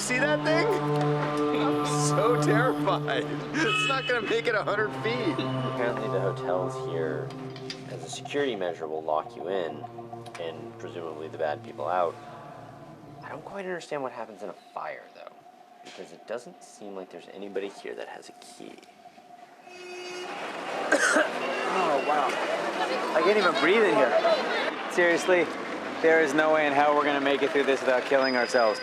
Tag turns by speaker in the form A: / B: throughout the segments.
A: see that thing? I'm so terrified. It's not gonna make it 100 feet.
B: Apparently the hotels here, as a security measure, will lock you in and presumably the bad people out. I don't quite understand what happens in a fire though, because it doesn't seem like there's anybody here that has a key.
C: Oh, wow. I can't even breathe in here. Seriously, there is no way in hell we're gonna make it through this without killing ourselves.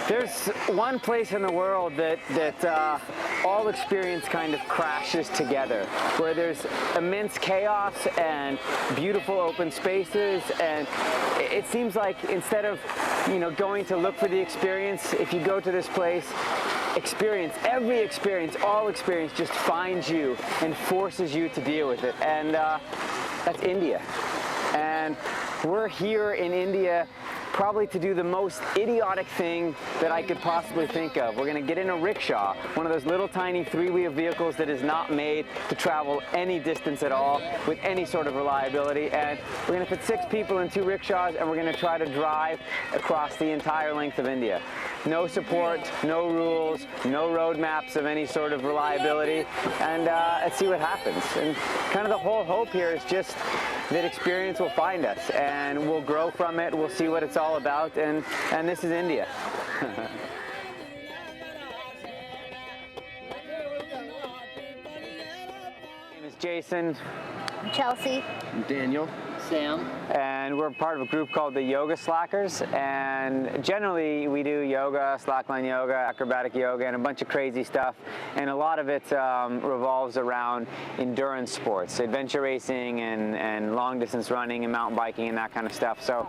C: There's one place in the world that all experience kind of crashes together, where there's immense chaos and beautiful open spaces, and it seems like instead of, you know, going to look for the experience, if you go to this place, every experience, all experience just finds you and forces you to deal with it, and that's India. And we're here in India probably to do the most idiotic thing that I could possibly think of. We're gonna get in a rickshaw, one of those little tiny three-wheel vehicles that is not made to travel any distance at all with any sort of reliability, and we're gonna put 6 people in 2 rickshaws and we're gonna try to drive across the entire length of India. No support, no rules, no road maps of any sort of reliability, and let's see what happens. And kind of the whole hope here is just that experience will find us and we'll grow from it, we'll see what it's all about, and this is India. My name is Jason.
D: I'm Chelsea.
A: I'm Daniel.
E: Sam.
C: And we're part of a group called the YogaSlackers, and generally we do yoga, slackline yoga, acrobatic yoga, and a bunch of crazy stuff, and a lot of it revolves around endurance sports, adventure racing and long distance running and mountain biking and that kind of stuff. So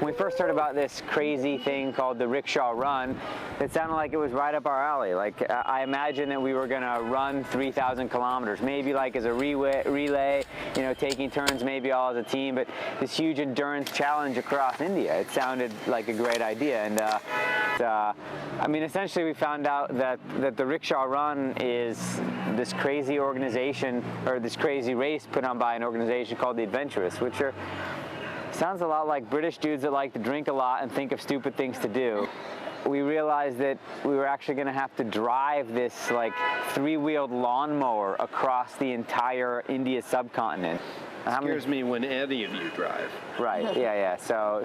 C: when we first heard about this crazy thing called the Rickshaw Run, it sounded like it was right up our alley. Like I imagined that we were gonna run 3,000 kilometers, maybe like as a relay, you know, taking turns maybe all as a team, but this huge endurance challenge across India. It sounded like a great idea, and I mean, essentially we found out that the Rickshaw Run is this crazy organization, or this crazy race put on by an organization called the Adventurous, which sounds a lot like British dudes that like to drink a lot and think of stupid things to do. We realized that we were actually going to have to drive this like 3-wheeled lawnmower across the entire India subcontinent.
A: Scares me when any of you drive.
C: Right, yeah. So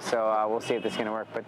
C: we'll see if this is going to work. But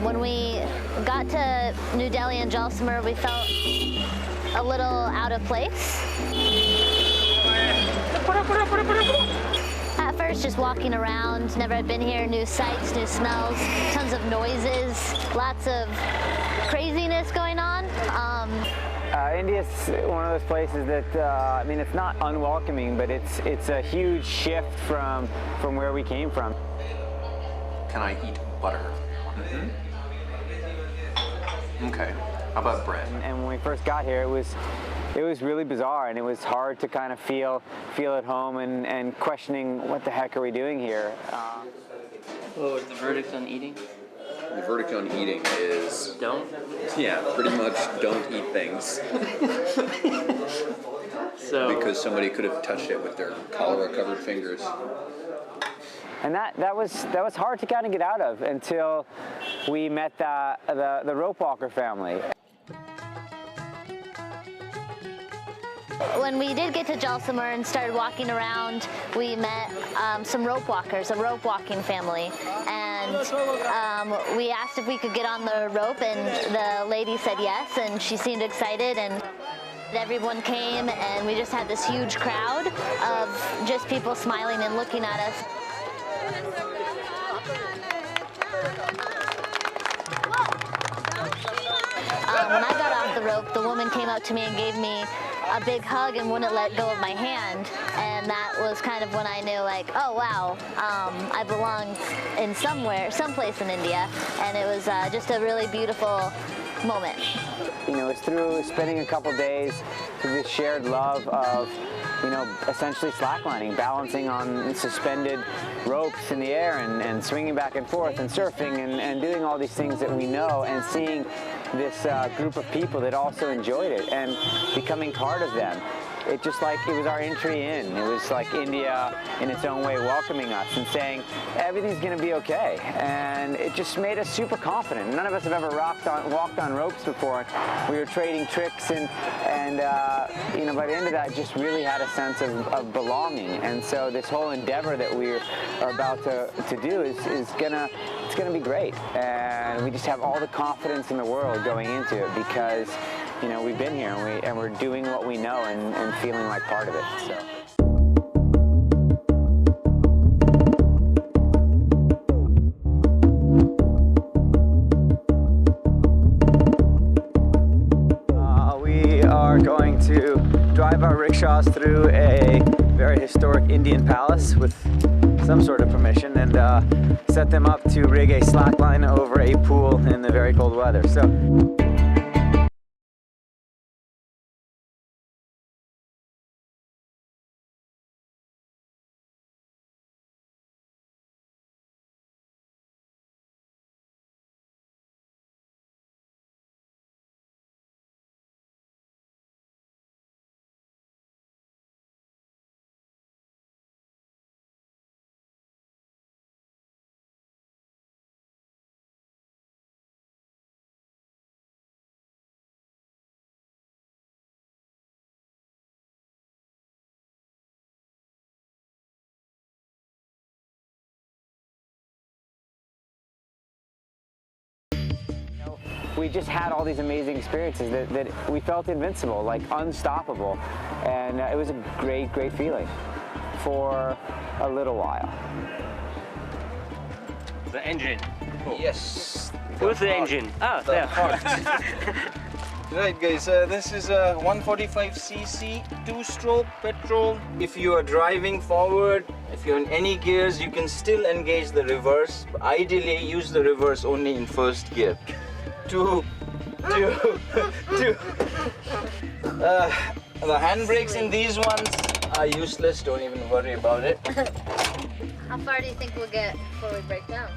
D: when we got to New Delhi and Jalsamur, we felt a little out of place. At first, just walking around, never had been here, new sights, new smells, tons of noises, lots of craziness going on.
C: India's one of those places that, I mean, it's not unwelcoming, but it's a huge shift from where we came from.
A: Can I eat butter? Mm-hmm. Okay. How about bread?
C: And when we first got here, it was really bizarre, and it was hard to kind of feel at home and questioning what the heck are we doing here.
E: What was the verdict on eating?
A: The verdict on eating is...
E: Don't?
A: Yeah, pretty much don't eat things.
E: So...
A: Because somebody could have touched it with their cholera-covered fingers.
C: And that was hard to kind of get out of until we met the rope walker family.
D: When we did get to Jalsamar and started walking around, we met some rope walkers, a rope walking family, and we asked if we could get on the rope, and the lady said yes, and she seemed excited, and everyone came, and we just had this huge crowd of just people smiling and looking at us. When I got off the rope, the woman came up to me and gave me a big hug and wouldn't let go of my hand, and that was kind of when I knew, like, oh wow, I belonged in someplace in India, and it was just a really beautiful moment.
C: You know, it's through spending a couple days through this shared love of, you know, essentially slacklining, balancing on suspended ropes in the air and swinging back and forth and surfing and doing all these things that we know, and seeing this group of people that also enjoyed it and becoming part of them. It just like, it was our entry in. It was like India in its own way welcoming us and saying, everything's gonna be okay. And it just made us super confident. None of us have ever walked on ropes before. We were trading tricks and you know, by the end of that, just really had a sense of belonging. And so this whole endeavor that we are about to do is gonna be great. And we just have all the confidence in the world going into it because, you know, we've been here and we're doing what we know and feeling like part of it. So. We are going to drive our rickshaws through a very historic Indian palace with some sort of permission and set them up to rig a slackline over a pool in the very cold weather. So. We just had all these amazing experiences that we felt invincible, like unstoppable. And it was a great, great feeling for a little while.
E: The engine.
F: Oh. Yes.
E: Where's the engine? Ah, there.
F: Right guys, this is a 145cc 2-stroke petrol. If you are driving forward, if you're in any gears, you can still engage the reverse. Ideally, use the reverse only in first gear. The handbrakes in these ones are useless, don't even worry about it.
D: How far do you think we'll get before we break down?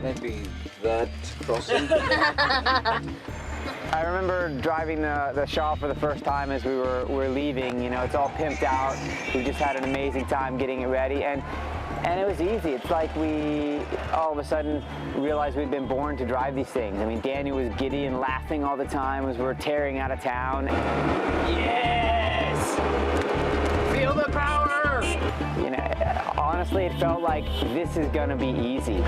F: Maybe that crossing.
C: I remember driving the Shaw for the first time as we were leaving. You know, it's all pimped out. We just had an amazing time getting it ready, and it was easy. It's like we all of a sudden realized we'd been born to drive these things. I mean, Daniel was giddy and laughing all the time as we were tearing out of town. Yes! Feel the power! You know, honestly, it felt like this is gonna be easy.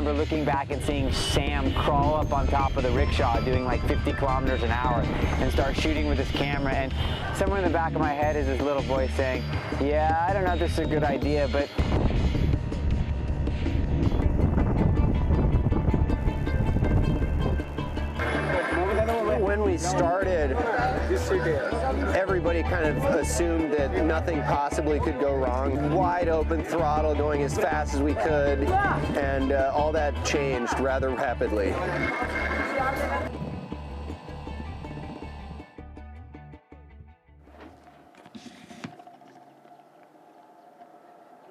C: Looking back and seeing Sam crawl up on top of the rickshaw doing like 50 kilometers an hour and start shooting with his camera, and somewhere in the back of my head is this little voice saying, yeah, I don't know if this is a good idea, but
G: when we started, everybody kind of assumed that nothing possibly could go wrong. Wide open throttle, going as fast as we could, and all that changed rather rapidly.
C: Did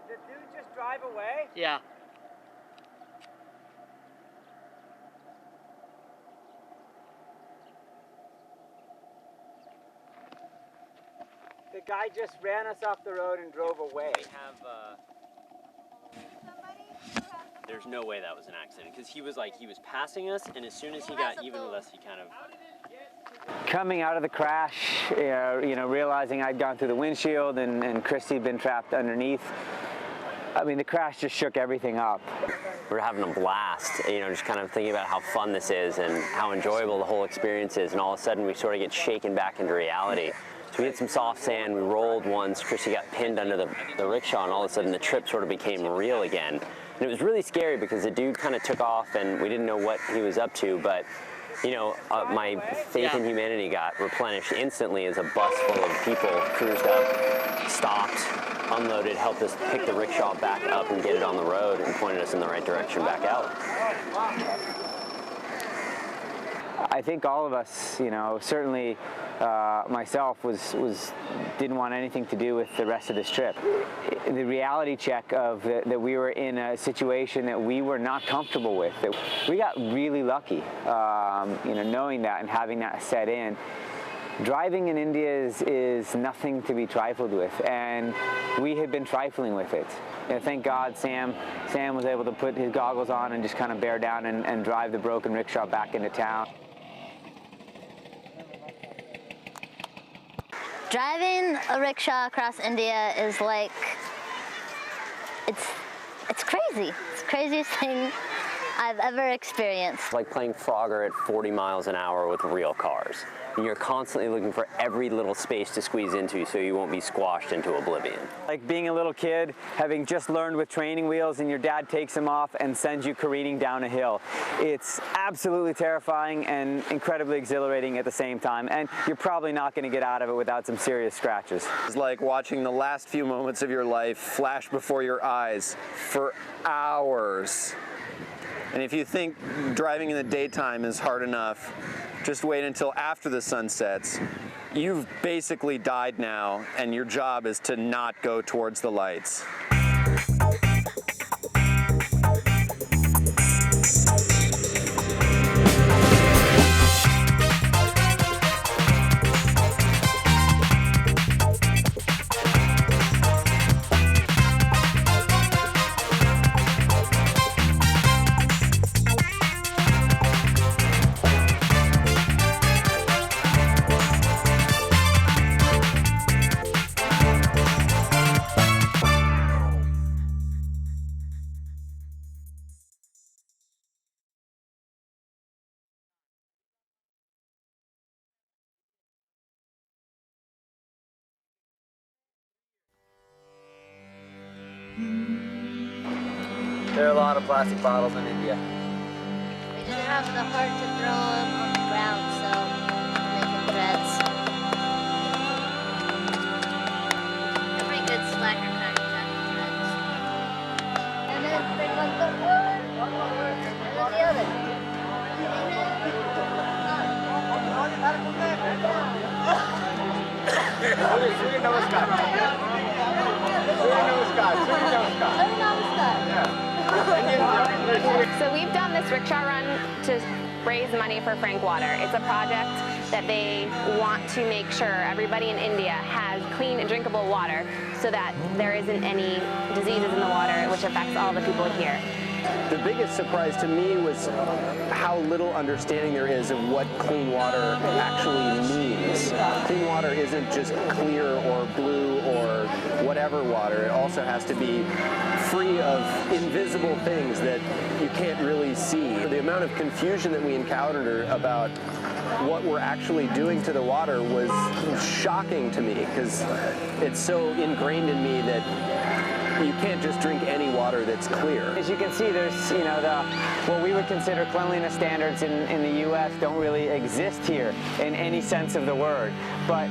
C: the dude just drive away?
E: Yeah.
C: The guy just ran us off the road and drove away.
B: There's no way that was an accident, because he was passing us, and as soon as he got even with us, he kind of...
C: Coming out of the crash, realizing I'd gone through the windshield and Christy had been trapped underneath, I mean, the crash just shook everything up.
B: We're having a blast, just kind of thinking about how fun this is and how enjoyable the whole experience is, and all of a sudden we sort of get shaken back into reality. So we hit some soft sand, we rolled once, Christy got pinned under the rickshaw, and all of a sudden the trip sort of became real again. And it was really scary because the dude kind of took off and we didn't know what he was up to, but my faith in humanity got replenished instantly as a bus full of people cruised up, stopped, unloaded, helped us pick the rickshaw back up and get it on the road and pointed us in the right direction back out.
C: I think all of us, certainly myself didn't want anything to do with the rest of this trip. The reality check of that we were in a situation that we were not comfortable with. We got really lucky, knowing that and having that set in. Driving in India is nothing to be trifled with, and we had been trifling with it. Thank God Sam was able to put his goggles on and just kind of bear down and drive the broken rickshaw back into town.
D: Driving a rickshaw across India is like, it's crazy. It's the craziest thing I've ever experienced.
B: It's like playing Frogger at 40 miles an hour with real cars. And you're constantly looking for every little space to squeeze into so you won't be squashed into oblivion.
C: Like being a little kid, having just learned with training wheels and your dad takes them off and sends you careening down a hill. It's absolutely terrifying and incredibly exhilarating at the same time, and you're probably not going to get out of it without some serious scratches.
G: It's like watching the last few moments of your life flash before your eyes for hours. And if you think driving in the daytime is hard enough, just wait until after the sun sets. You've basically died now, and your job is to not go towards the lights.
C: There are a lot of plastic bottles in India.
D: We didn't have the heart to throw them on the ground, so we're making threads. A pretty good slacker kind of threads. And then bring one foot forward, and then the other.
A: Surya Namaskar. Surya Namaskar. Surya Namaskar.
D: Surya Namaskar.
A: Yeah.
H: So we've done this rickshaw run to raise money for Frank Water. It's a project that they want to make sure everybody in India has clean and drinkable water so that there isn't any diseases in the water which affects all the people here.
G: The biggest surprise to me was how little understanding there is of what clean water actually means. Clean water isn't just clear or blue or whatever water. It also has to be free of invisible things that you can't really see. The amount of confusion that we encountered about what we're actually doing to the water was shocking to me, because it's so ingrained in me that you can't just drink any water that's clear.
C: As you can see, there's, what we would consider cleanliness standards in the U.S. don't really exist here in any sense of the word. But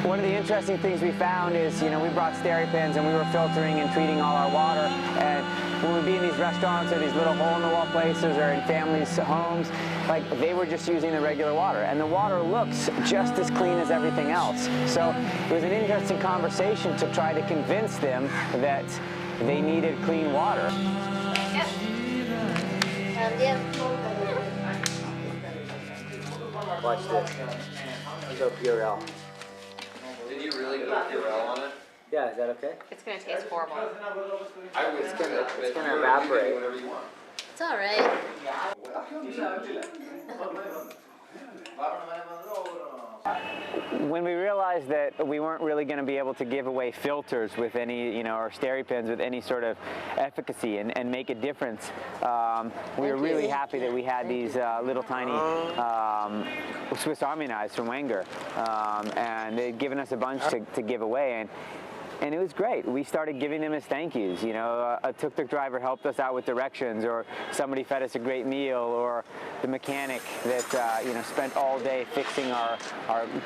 C: one of the interesting things we found is, we brought Steri-Pins and we were filtering and treating all our water. And when we'd be in these restaurants or these little hole-in-the-wall places or in families' homes, they were just using the regular water. And the water looks just as clean as everything else. So it was an interesting conversation to try to convince them that they needed clean water.
D: Yep.
C: Watch this. He's so pure.
I: Did you really
C: Yeah, is that okay?
H: It's gonna taste horrible.
C: It's gonna evaporate.
D: It's all right.
C: When we realized that we weren't really going to be able to give away filters with any, or SteriPens with any sort of efficacy and make a difference, we were really happy that we had these little tiny Swiss Army knives from Wenger, and they'd given us a bunch to give away. And it was great. We started giving them as thank yous. A tuk-tuk driver helped us out with directions, or somebody fed us a great meal, or the mechanic that spent all day fixing our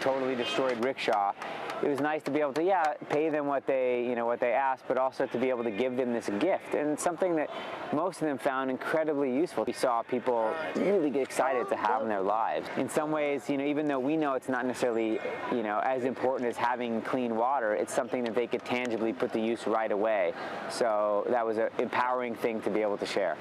C: totally destroyed rickshaw. It was nice to be able to, pay them what they asked, but also to be able to give them this gift, and something that most of them found incredibly useful. We saw people really get excited to have in their lives. In some ways, even though we know it's not necessarily, as important as having clean water, it's something that they could tangibly put to use right away. So that was an empowering thing to be able to share.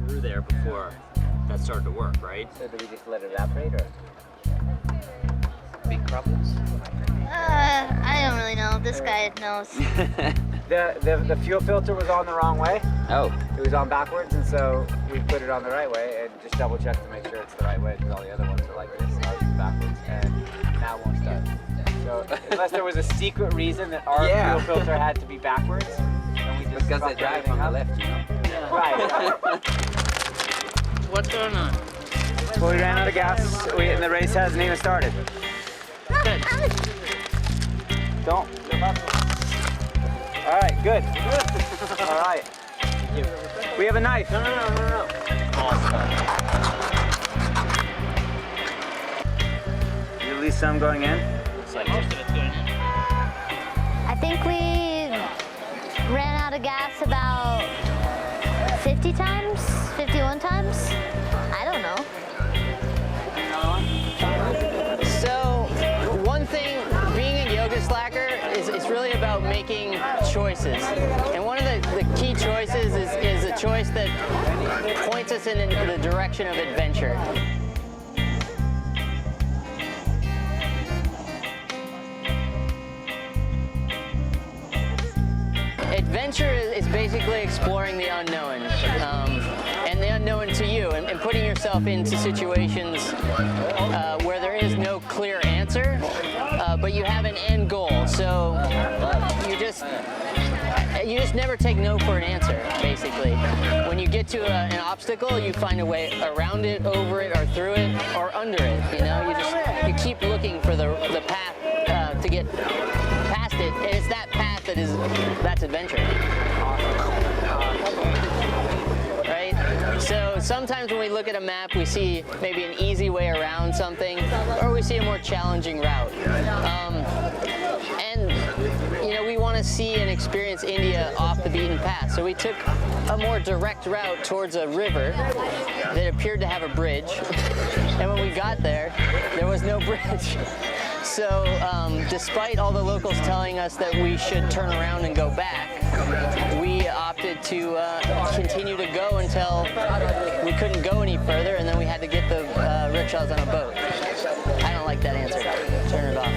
B: Through there before that started to work, right?
C: So do we just let it evaporate, or?
B: Big problems.
D: I don't really know. This guy knows.
C: The fuel filter was on the wrong way.
B: Oh.
C: It was on backwards, and so we put it on the right way and just double check to make sure it's the right way, because all the other ones are like this, ours is backwards, and that won't start. So unless there was a secret reason that our fuel filter had to be backwards, then we just
B: Because they drive on the left,
C: Right.
E: What's going on?
C: Well, we ran out of gas, and the race hasn't even started.
E: Good.
C: Don't. All right, good. All right. We have a knife. No. At least some going in.
E: Looks like most of it's going in.
D: I think we ran out of gas about 50 times, 51 times. I don't know.
I: So, one thing, being a yoga slacker is it's really about making choices. And one of the key choices is a choice that points us in the direction of adventure. Adventure is basically exploring the unknown, and the unknown to you, and putting yourself into situations where there is no clear answer, but you have an end goal. So you just never take no for an answer, basically. When you get to an obstacle, you find a way around it, over it, or through it, or under it. You keep looking for the path to get past it, and it's that path that's adventure. Right? So sometimes when we look at a map, we see maybe an easy way around something, or we see a more challenging route. And we want to see and experience India off the beaten path. So we took a more direct route towards a river that appeared to have a bridge. And when we got there was no bridge. So despite all the locals telling us that we should turn around and go back, we opted to continue to go until we couldn't go any further, and then we had to get the rickshaws on a boat. I don't like that answer. Turn it off.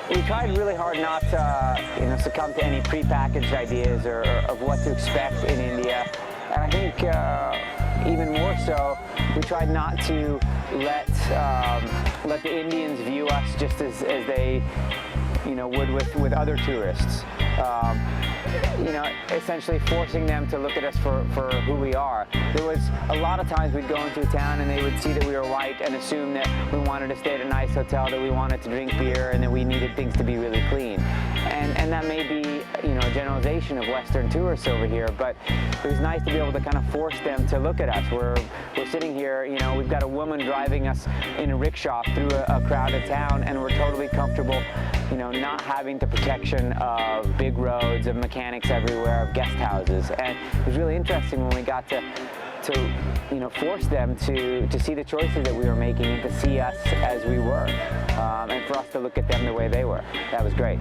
C: We tried really hard not to, succumb to any prepackaged ideas or of what to expect in India. And I think even more so, we tried not to let the Indians view us just as they, would with other tourists. Essentially forcing them to look at us for who we are. There was a lot of times we'd go into a town and they would see that we were white and assume that we wanted to stay at a nice hotel, that we wanted to drink beer, and that we needed things to be really clean. And that may be, a generalization of Western tourists over here, but it was nice to be able to kind of force them to look at us. We're sitting here, we've got a woman driving us in a rickshaw through a crowded town, and we're totally comfortable you know, not having the protection of big roads, of mechanics everywhere, of guest houses. And it was really interesting when we got to you know, force them to see the choices that we were making and to see us as we were, and for us to look at them the way they were. That was great.